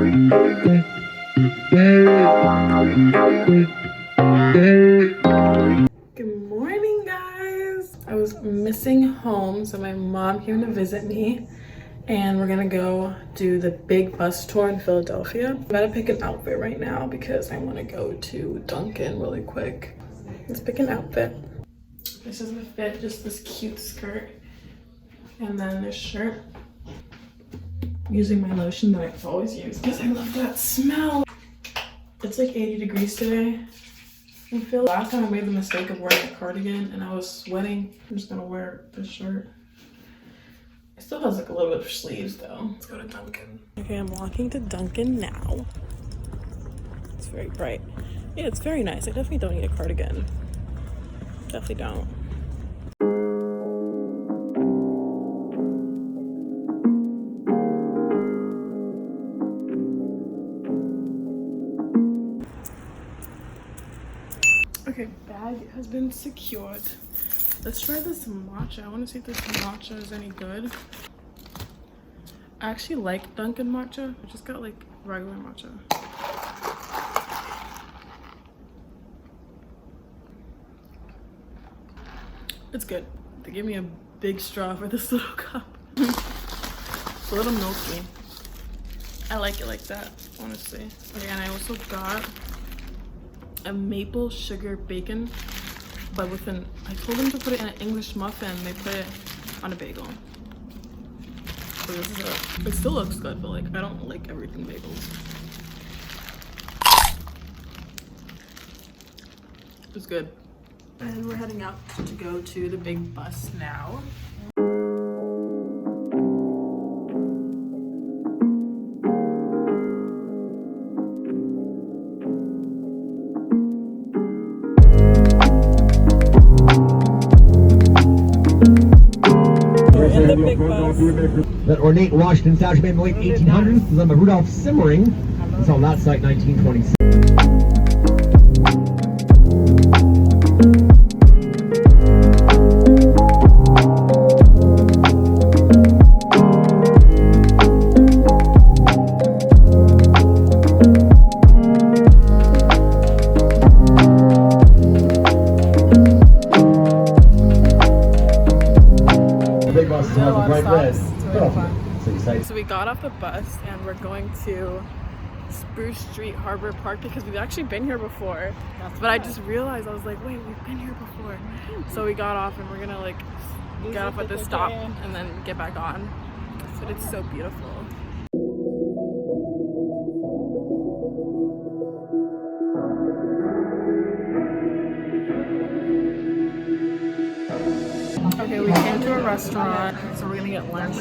Good morning, guys. I was missing home, so my mom came to visit me, and we're gonna go do the big bus tour in Philadelphia. I'm about to pick an outfit right now because I want to go to Dunkin' really quick. Let's pick an outfit. This is the fit, just this cute skirt, and then this shirt. I'm using my lotion that I always use because I love that smell. It's like 80 degrees today. I feel last time I made the mistake of wearing a cardigan and I was sweating. I'm just gonna wear this shirt. It still has like a little bit of sleeves though. Let's go to Dunkin'. Okay, I'm walking to Dunkin' now. It's very bright. Yeah, it's very nice. I definitely don't need a cardigan. Definitely don't. Okay, bag has been secured. Let's try this matcha. I want to see if this matcha is any good. I actually like Dunkin' matcha. I just got like regular matcha. It's good. They gave me a big straw for this little cup. It's a little milky. I like it like that, honestly. Okay, and I also got a maple sugar bacon, but with an, I told them to put it in an English muffin. They put it on a bagel. So this is it still looks good, but like I don't like everything bagels. It's good. And we're heading out to go to the big bus now. That ornate Washington statue made in the late 1800s is on the Rudolph Simmering. It's on that site 1926. So we got off the bus and we're going to Spruce Street Harbor Park because we've actually been here before. But I just realized, I was like, wait, we've been here before. So we got off and we're gonna like get off at this stop and then get back on. But it's so beautiful. Okay, we came to a restaurant, so we're gonna get lunch.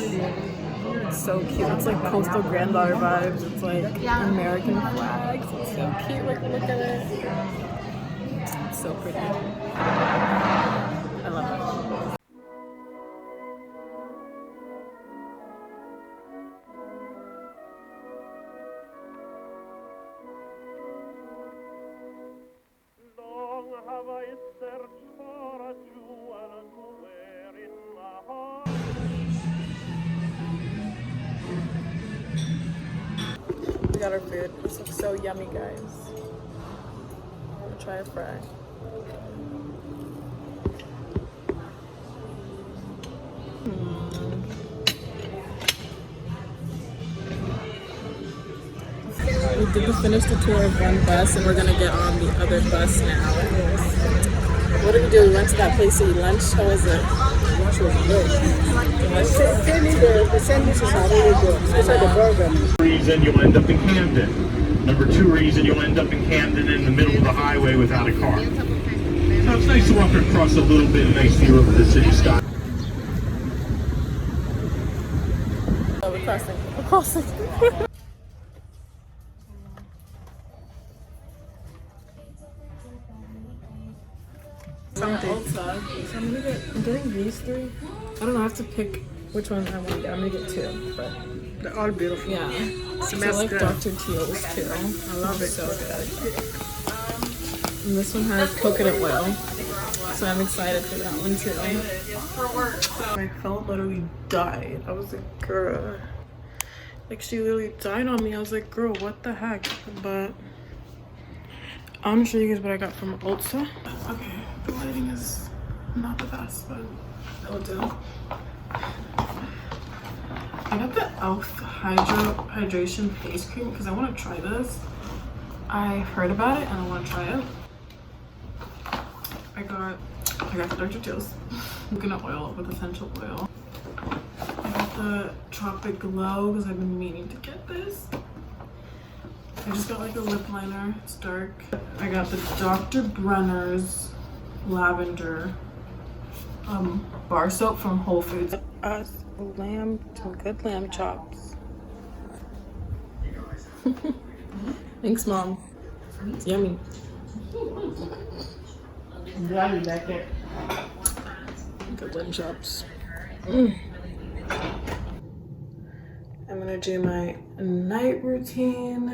It's so cute. It's like coastal granddaughter vibes. It's like American flags. It's so cute. Like, look at it. It's so pretty. I love it. We got our food. This looks so yummy, guys. We'll try a fry. We did finish the tour of one bus and we're gonna get on the other bus now. What did we do? We went to that place to eat lunch. How was it? Lunch was good. The sandwiches are really good, especially the burger. Reason you'll end up in Camden. Number 2 reason you'll end up in Camden in the middle of the highway without a car. So it's nice to walk across a little bit, nice view of the city sky. Oh, we're crossing. We're crossing. Something. So I'm getting these 3. I don't know, I have to pick which one I want to get. I'm gonna get 2, but they're all beautiful. Yeah. So I like Dr. Teal's too. I love it. So good. And this one has coconut oil. So I'm excited for that one too. My phone literally died. I was like, girl, Like, she literally died on me. I was like, girl, what the heck? But I'm gonna show you guys what I got from Ulta. Okay, the lighting is not the best, but it'll do. I got the e.l.f. Hydration Face Cream because I want to try this. I heard about it and I want to try it. I got the Dr. Teal's coconut oil with essential oil. I got the Tropic Glow because I've been meaning to get this. I just got like a lip liner. It's dark. I got the Dr. Brenner's lavender bar soap from Whole Foods. Some good lamb chops. Thanks, Mom. It's yummy. I'm glad you're back there. Good lamb chops. I'm gonna do my night routine.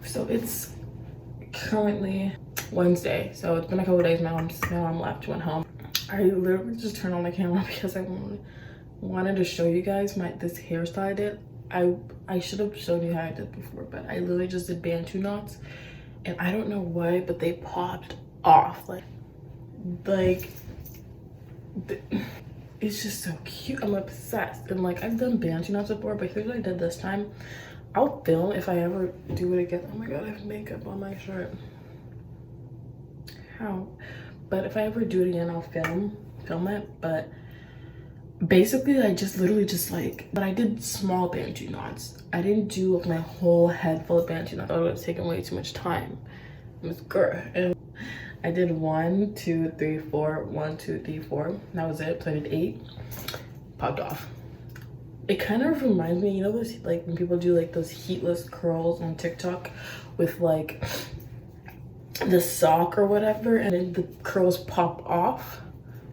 So it's currently Wednesday, so it's been a couple days. My mom left, went home. I literally just turned on the camera because I wanted to show you guys this hairstyle I did. I should have shown you how I did before, but I literally just did Bantu knots, and I don't know why, but they popped off. It's just so cute. I'm obsessed. And like, I've done Bantu knots before, but here's what I did this time. I'll film if I ever do it again. Oh my god, I have makeup on my shirt. How? But if I ever do it again, I'll film it. But basically, I just literally but I did small Bantu knots. I didn't do my whole head full of Bantu knots. I thought it would have taken way too much time. It was good. And I did 1, 2, 3, 4, 1, 2, 3, 4. That was it. So I did 8. Popped off. It kind of reminds me, you know, those like when people do like those heatless curls on TikTok with like the sock or whatever, and then the curls pop off.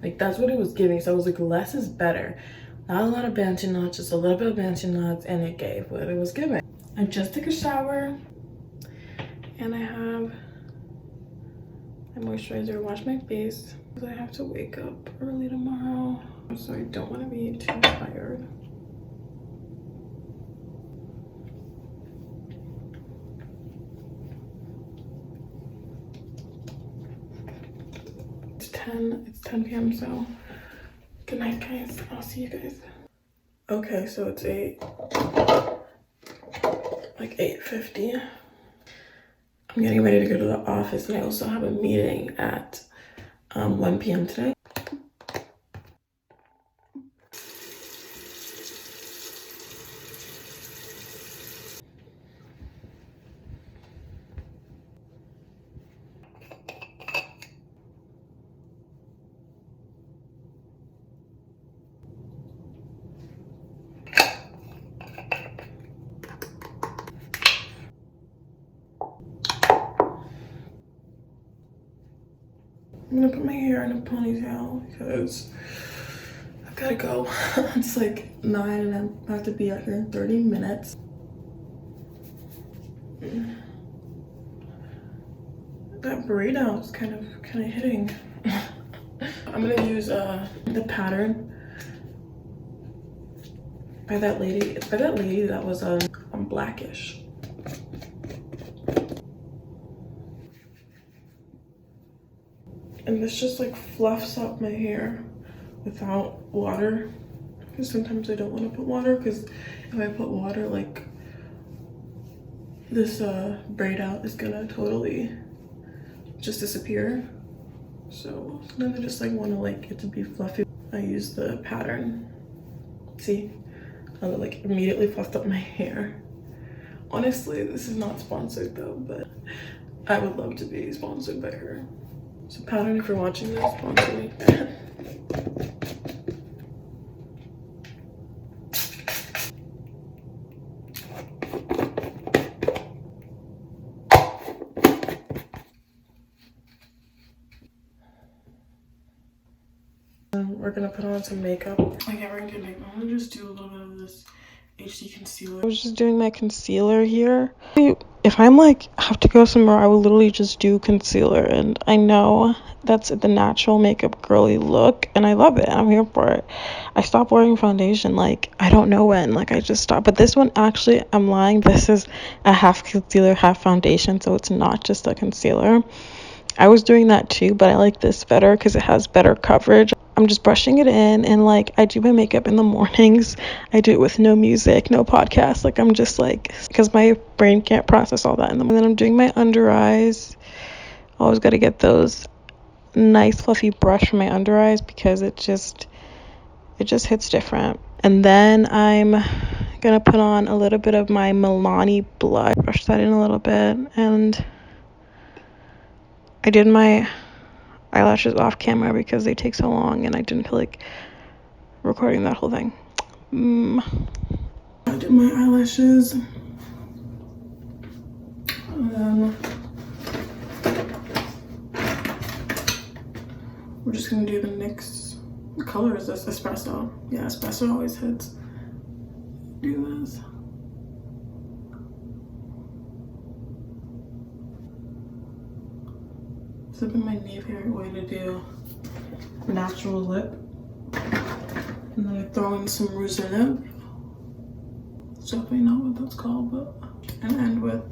Like that's what it was giving. So I was like, less is better. Not a lot of Bantu knots, just a little bit of Bantu knots, and it gave what it was giving. I just took a shower, and I have my moisturizer. Wash my face because I have to wake up early tomorrow, so I don't want to be too tired. It's 10 p.m. so good night, guys. I'll see you guys. Okay, so it's 8:50. I'm getting ready to go to the office, and I also have a meeting at 1 p.m. today. I'm gonna put my hair in a ponytail because I gotta go. It's like 9 and I have to be out here in 30 minutes. That burrito is kind of hitting. I'm gonna use the pattern by that lady. It's by that lady that was Blackish. And this just like fluffs up my hair without water. Because sometimes I don't want to put water, because if I put water, like this braid out is gonna totally just disappear. So then I just like want to like it to be fluffy. I use the pattern. See how it like immediately fluffed up my hair. Honestly, this is not sponsored though, but I would love to be sponsored by her. So pattern, if you're watching this, sponsor me. We're gonna put on some makeup. Okay, we're gonna do makeup. I'm gonna just do a little bit of this HD concealer. I was just doing my concealer here. If I'm like have to go somewhere, I will literally just do concealer, and I know that's the natural makeup girly look, and I love it. I'm here for it. I stopped wearing foundation like I don't know when, like I just stopped. But this one, actually, I'm lying, this is a half concealer, half foundation, so it's not just a concealer. I was doing that too, but I like this better because it has better coverage. I'm just brushing it in, and like I do my makeup in the mornings. I do it with no music, no podcast. Like I'm just like, because my brain can't process all that in the morning. And then I'm doing my under eyes. Always got to get those nice fluffy brush for my under eyes because it just hits different. And then I'm gonna put on a little bit of my Milani blush. Brush that in a little bit, and I did my eyelashes off camera because they take so long and I didn't feel like recording that whole thing. I did my eyelashes, and then we're just gonna do the NYX. What color is this? Espresso. Yeah, espresso always hits. Do this. This has been my favorite way to do natural lip. And then I throw in some rouge in it. It's definitely not what that's called, but and end with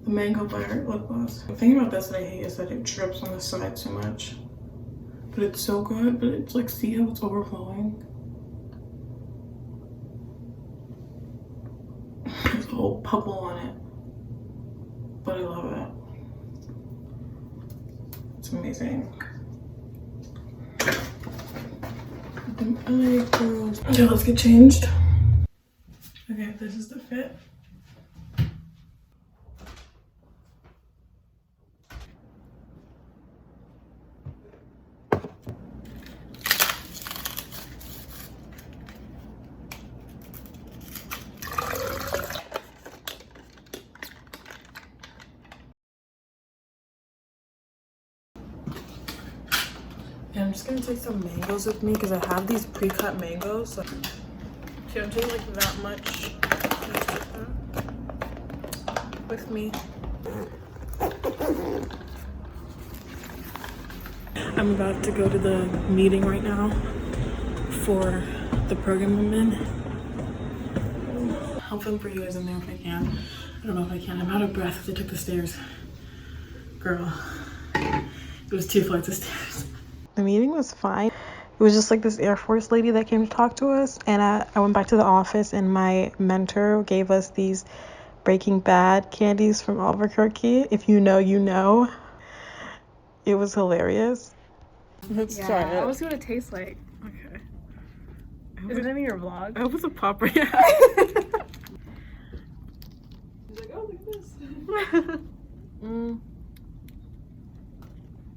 the Mango Violet lip gloss. The thing about this that I hate is that it drips on the side so much. But it's so good, but it's like, see how it's overflowing? There's a whole bubble on it. But I love it. It's amazing. Okay, let's get changed. Okay, this is the fit. And I'm just gonna take some mangoes with me because I have these pre-cut mangoes. So I'm taking like that much with me. I'm about to go to the meeting right now for the program I'm in. I'll film for you guys in there if I can. I don't know if I can. I'm out of breath because I took the stairs. Girl, it was 2 flights of stairs. The meeting was fine. It was just like this Air Force lady that came to talk to us, and I went back to the office, and my mentor gave us these Breaking Bad candies from Albuquerque. If you know, you know. It was hilarious. Let's try it. What's it gonna taste like? Okay. Is it gonna be your vlog? I hope it's a popper. Yeah. He's like, oh, look at this.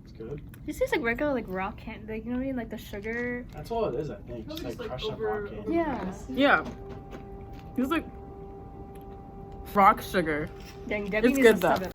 It's good. This tastes like regular like rock candy. Like, you know what I mean? Like the sugar. That's all it is, I think. Just like crushed up rock candy. Yeah. Yeah. It's like rock sugar. Dang, It's good though. Seven.